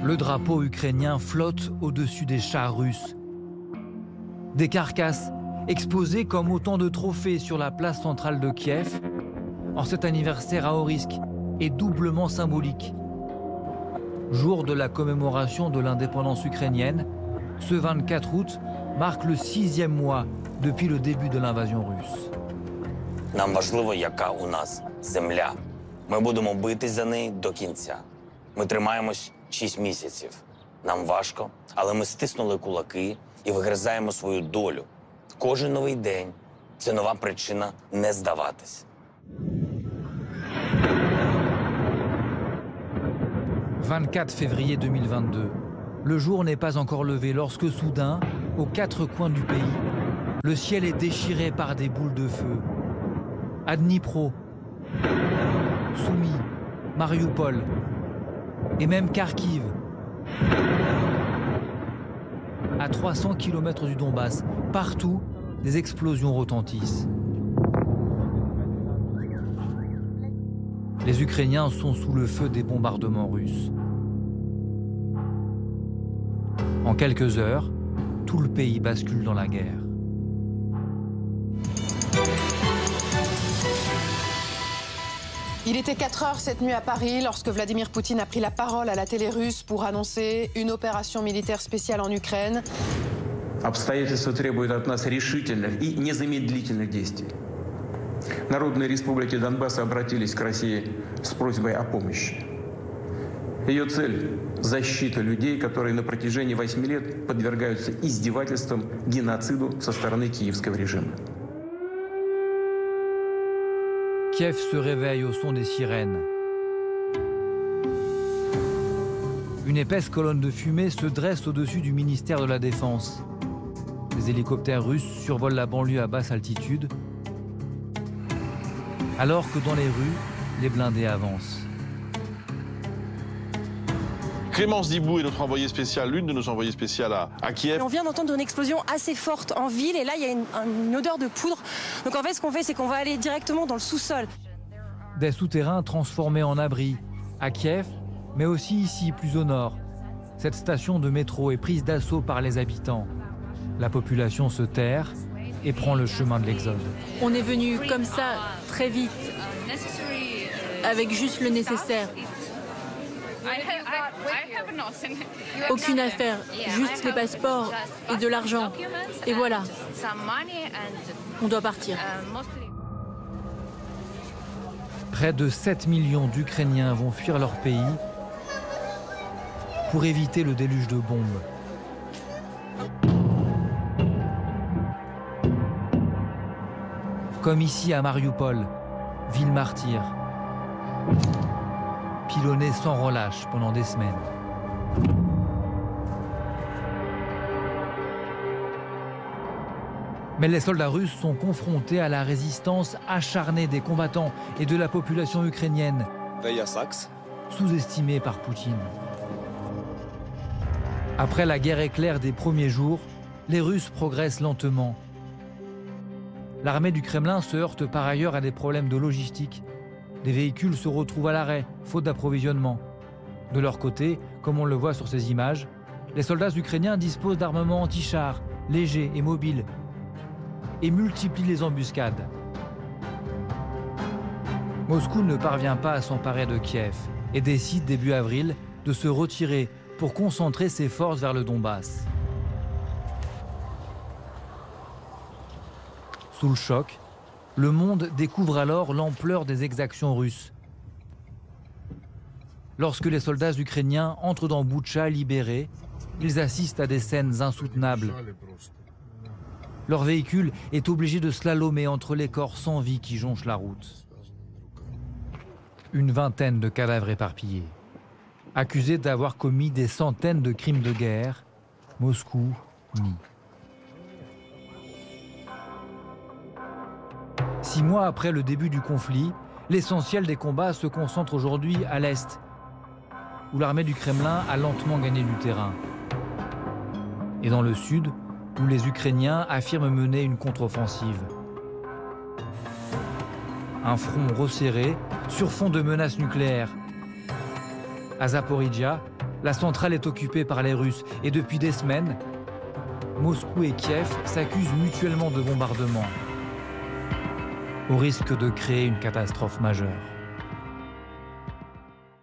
Le drapeau ukrainien flotte au-dessus des chars russes. Des carcasses exposées comme autant de trophées sur la place centrale de Kiev, en cet anniversaire à haut risque et doublement symbolique. Jour de la commémoration de l'indépendance ukrainienne, ce 24 août marque le 6e mois depuis le début de l'invasion russe. Нам важливо, яка у нас земля. Ми будемо битись за неї до кінця. Ми тримаємось 6 місяців. Нам важко, але ми стиснули кулаки і вигризаємо свою долю. Кожен новий день – це нова причина не здаватись. 24 février 2022. Le jour n'est pas encore levé lorsque soudain, aux 4 coins du pays, le ciel est déchiré par des boules de feu. À Dnipro, Soumy, Mariupol et même Kharkiv. À 300 km du Donbass, partout, des explosions retentissent. Les Ukrainiens sont sous le feu des bombardements russes. En quelques heures, tout le pays bascule dans la guerre. Il était 4 heures cette nuit à Paris lorsque Vladimir Poutine a pris la parole à la télé russe pour annoncer une opération militaire spéciale en Ukraine. Обстоятельства требуют от нас решительных и незамедлительных действий. Народные республики Донбасса обратились к России с просьбой о помощи. Ее цель – защита людей, которые на протяжении 8 лет подвергаются издевательствам, геноциду со стороны киевского режима. Kiev se réveille au son des sirènes. Une épaisse colonne de fumée se dresse au-dessus du ministère de la Défense. Des hélicoptères russes survolent la banlieue à basse altitude, alors que dans les rues, les blindés avancent. Clémence Dibou est notre envoyée spéciale, l'une de nos envoyées spéciales à Kiev. On vient d'entendre une explosion assez forte en ville et là il y a une odeur de poudre. Donc en fait ce qu'on fait c'est qu'on va aller directement dans le sous-sol. Des souterrains transformés en abris, à Kiev, mais aussi ici, plus au nord. Cette station de métro est prise d'assaut par les habitants. La population se terre et prend le chemin de l'exode. On est venu comme ça, très vite, avec juste le nécessaire. Aucune affaire, juste les passeports et de l'argent. Et voilà, on doit partir. Près de 7 millions d'Ukrainiens vont fuir leur pays pour éviter le déluge de bombes. Comme ici à Mariupol, ville martyre. Pilonnée sans relâche pendant des semaines. Mais les soldats russes sont confrontés à la résistance acharnée des combattants et de la population ukrainienne, sous-estimée par Poutine. Après la guerre éclair des premiers jours, les Russes progressent lentement. L'armée du Kremlin se heurte par ailleurs à des problèmes de logistique. Des véhicules se retrouvent à l'arrêt, faute d'approvisionnement. De leur côté, comme on le voit sur ces images, les soldats ukrainiens disposent d'armements anti-chars, légers et mobiles, et multiplient les embuscades. Moscou ne parvient pas à s'emparer de Kiev et décide début avril de se retirer pour concentrer ses forces vers le Donbass. Sous le choc, le monde découvre alors l'ampleur des exactions russes. Lorsque les soldats ukrainiens entrent dans Boutcha libérés, ils assistent à des scènes insoutenables. Leur véhicule est obligé de slalomer entre les corps sans vie qui jonchent la route. Une vingtaine de cadavres éparpillés. Accusés d'avoir commis des centaines de crimes de guerre, Moscou nie. 6 mois après le début du conflit, l'essentiel des combats se concentre aujourd'hui à l'Est, où l'armée du Kremlin a lentement gagné du terrain. Et dans le Sud, où les Ukrainiens affirment mener une contre-offensive. Un front resserré sur fond de menaces nucléaires. À Zaporizhia, La centrale est occupée par les Russes et depuis des semaines, Moscou et Kiev s'accusent mutuellement de bombardements, au risque de créer une catastrophe majeure.